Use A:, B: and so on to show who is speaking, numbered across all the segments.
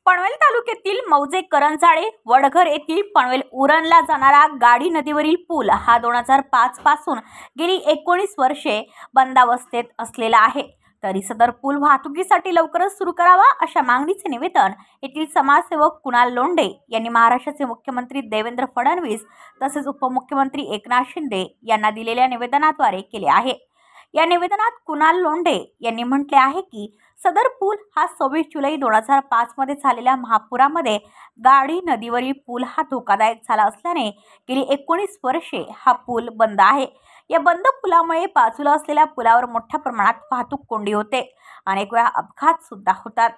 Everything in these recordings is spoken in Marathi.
A: पनवेल तालुक्यातील मौजे करंजाळे वडघर येथील पनवेल उरणला जाणारा गाडी नदीवरील पूल हा 2005 पासून गेली 19 वर्षे बंदावस्थेत असलेला आहे। तरी सदर पूल वाहतुकीसाठी लवकरच सुरू करावा अशा मागणीचे निवेदन येथील समाजसेवक कुणाल लोंढे यांनी महाराष्ट्राचे मुख्यमंत्री देवेंद्र फडणवीस तसेच उपमुख्यमंत्री एकनाथ शिंदे यांना दिलेल्या निवेदनाद्वारे केले आहे। या निवेदनात कुणाल लोंढे यांनी म्हटले आहे की सदर पूल हा 26 जुलै 2005 मध्ये झालेल्या महापुरामध्ये गाडी नदीवरील पूल हा धोकादायक झाला असल्याने गेली 19 वर्षे हा पूल बंद आहे। या बंद पुलामुळे बाजूला असलेल्या पुलावर मोठ्या प्रमाणात वाहतूक कोंडी होते, अनेक वेळा अपघात सुद्धा होतात।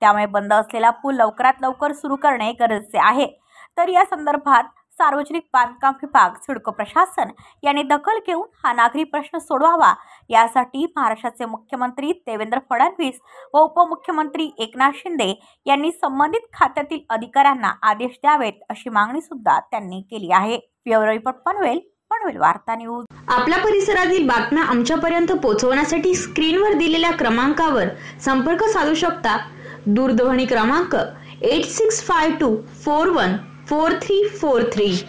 A: त्यामुळे बंद असलेला पूल लवकरात लवकर सुरू करणे गरजेचे आहे। तर या संदर्भात सार्वजनिक बांधकाम विभाग सिडको प्रशासन यांनी दखल घेऊन हा नागरी प्रश्न सोडवावा, यासाठी महाराष्ट्राचे मुख्यमंत्री देवेंद्र फडणवीस व उपमुख्यमंत्री एकनाथ शिंदे यांनी संबंधित खात्यातील अधिकाऱ्यांना आदेश द्यावेत अशी मागणी सुद्धा त्यांनी केली आहे। ब्युरो रिपोर्ट पनवेल वार्ता न्यूज।
B: आपल्या परिसरातील बातम्या आमच्यापर्यंत पोहोचवण्यासाठी स्क्रीनवर दिलेल्या क्रमांकावर संपर्क साधू शकता। दूरध्वनी क्रमांक 8652414343।